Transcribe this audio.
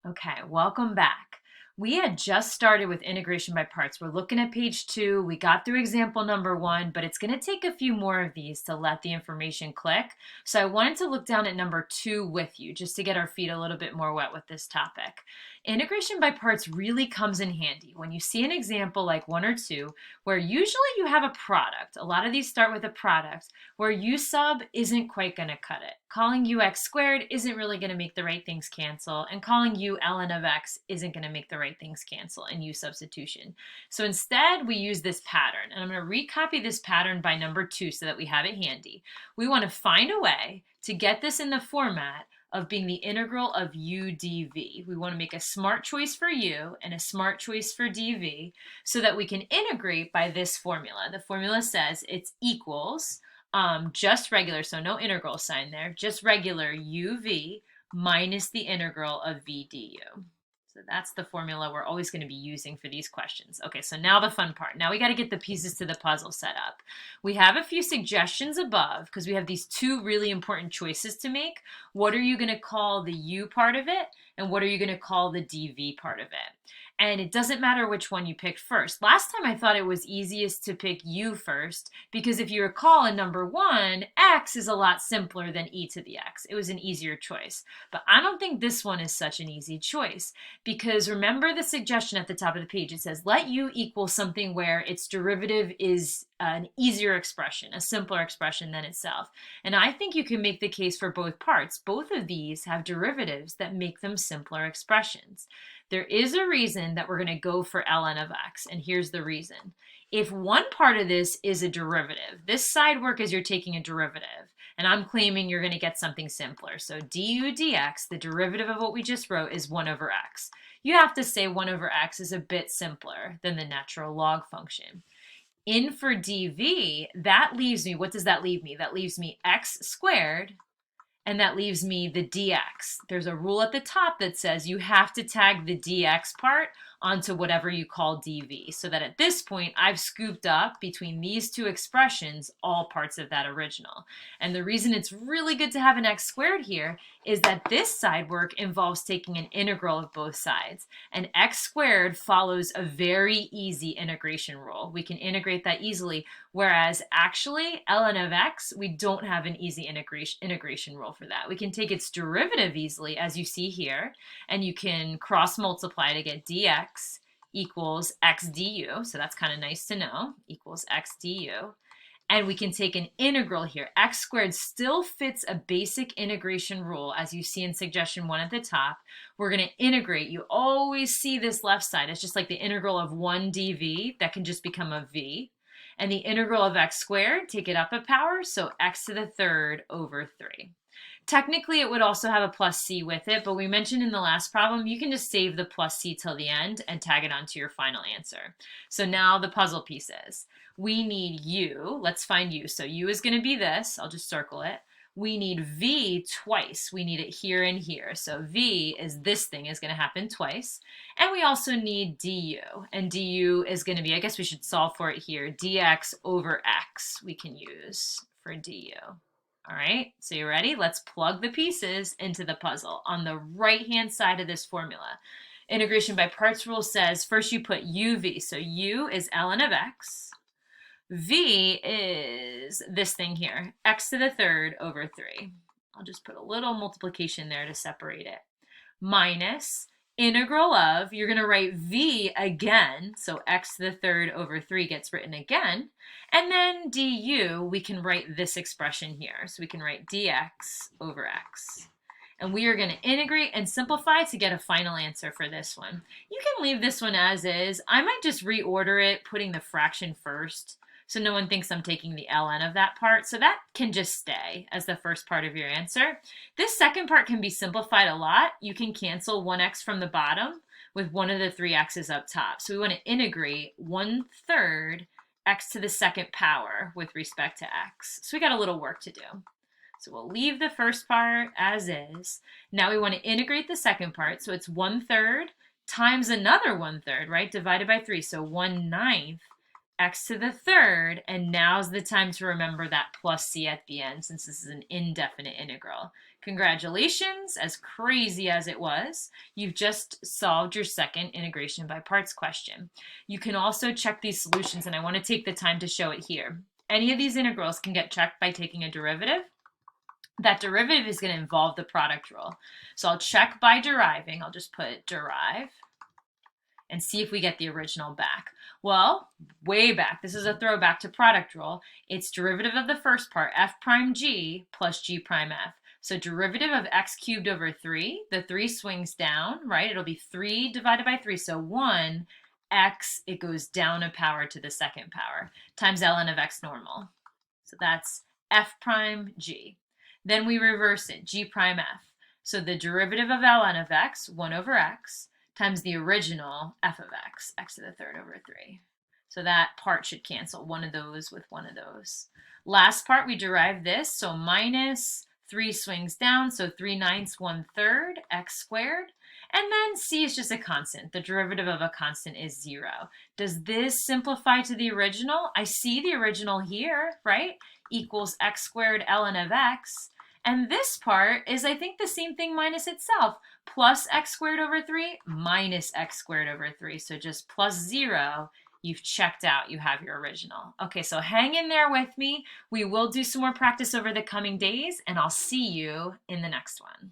Okay, welcome back. We had just started with integration by parts. We're looking at page 2. We got through example number 1, but it's going to take a few more of these to let the information click. So I wanted to look down at number 2 with you just to get our feet a little bit more wet with this topic. Integration by parts really comes in handy when you see an example like 1 or 2 where usually you have a product. A lot of these start with a product where u sub isn't quite going to cut it. Calling ux squared isn't really going to make the right things cancel, and calling u ln of x isn't going to make the right things cancel in u substitution. So instead, we use this pattern, and I'm going to recopy this pattern by number 2 so that we have it handy. We want to find a way to get this in the format of being the integral of u dv. We want to make a smart choice for u and a smart choice for dv so that we can integrate by this formula. The formula says it's equals just regular, so no integral sign there, just regular uv minus the integral of v du. So that's the formula we're always going to be using for these questions. Okay, so now the fun part. Now we got to get the pieces to the puzzle set up. We have a few suggestions above because we have these two really important choices to make. What are you going to call the u part of it, and what are you going to call the dv part of it? And it doesn't matter which one you picked first. Last time I thought it was easiest to pick u first because if you recall in number 1, x is a lot simpler than e to the x. It was an easier choice. But I don't think this one is such an easy choice because remember the suggestion at the top of the page. It says let u equal something where its derivative is an easier expression, a simpler expression than itself. And I think you can make the case for both parts. Both of these have derivatives that make them simpler expressions. There is a reason that we're going to go for ln of x, and here's the reason. If one part of this is a derivative, this side work is you're taking a derivative, and I'm claiming you're going to get something simpler. So du dx, the derivative of what we just wrote, is 1 over x. You have to say 1 over x is a bit simpler than the natural log function. In for dv, that leaves me, what does that leave me? That leaves me x squared, and that leaves me the dx. There's a rule at the top that says you have to tag the dx part onto whatever you call dv, so that at this point I've scooped up between these two expressions all parts of that original. And the reason it's really good to have an x squared here is that this side work involves taking an integral of both sides. And x squared follows a very easy integration rule. We can integrate that easily, whereas actually ln of x, we don't have an easy integration rule for that. We can take its derivative easily, as you see here, and you can cross multiply to get dx equals x du, so that's kind of nice to know, equals x du. And we can take an integral here. X squared still fits a basic integration rule, as you see in suggestion 1 at the top. We're going to integrate. You always see this left side. It's just like the integral of 1 dv. That can just become a v. And the integral of x squared, take it up a power, so x to the third over 3. Technically, it would also have a plus c with it, but we mentioned in the last problem, you can just save the plus c till the end and tag it onto your final answer. So now the puzzle pieces. We need u. Let's find u. So u is going to be this. I'll just circle it. We need v twice. We need it here and here. So v is this thing is going to happen twice. And we also need du. And du is going to be, I guess we should solve for it here, dx over x we can use for du. All right, so you ready? Let's plug the pieces into the puzzle. On the right-hand side of this formula, integration by parts rule says first you put uv. So u is ln of x. V is this thing here, x to the third over 3. I'll just put a little multiplication there to separate it. Minus integral of, you're going to write v again, so x to the third over 3 gets written again, and then du, we can write this expression here. So we can write dx over x. And we are going to integrate and simplify to get a final answer for this one. You can leave this one as is. I might just reorder it, putting the fraction first, so no one thinks I'm taking the ln of that part. So that can just stay as the first part of your answer. This second part can be simplified a lot. You can cancel 1x from the bottom with one of the 3 x's up top. So we want to integrate 1/3 x to the second power with respect to x. So we got a little work to do. So we'll leave the first part as is. Now we want to integrate the second part. So it's 1/3 times another 1/3, right? Divided by 3. So 1/9 x to the third, and now's the time to remember that plus c at the end since this is an indefinite integral, Congratulations, as crazy as it was, you've just solved your second integration by parts question. You can also check these solutions, and I want to take the time to show it here. Any of these integrals can get checked by taking a derivative. That derivative is going to involve the product rule. So I'll check by deriving. I'll just put derive and see if we get the original back. Well, way back, this is a throwback to product rule. It's derivative of the first part, f prime g plus g prime f. So derivative of x cubed over 3, the 3 swings down, right? It'll be 3 divided by 3, so 1 x, it goes down a power to the second power, times ln of x normal. So that's f prime g. Then we reverse it, g prime f. So the derivative of ln of x, 1 over x, times the original f of x, x to the third over 3. So that part should cancel one of those with one of those. Last part, we derive this, so minus 3 swings down, so 3/9, 1/3, x squared. And then c is just a constant. The derivative of a constant is 0. Does this simplify to the original? I see the original here, right? Equals x squared ln of x. And this part is, I think, the same thing minus itself. Plus x squared over 3 minus x squared over 3. So just plus 0. You've checked out. You have your original. Okay, so hang in there with me. We will do some more practice over the coming days, and I'll see you in the next one.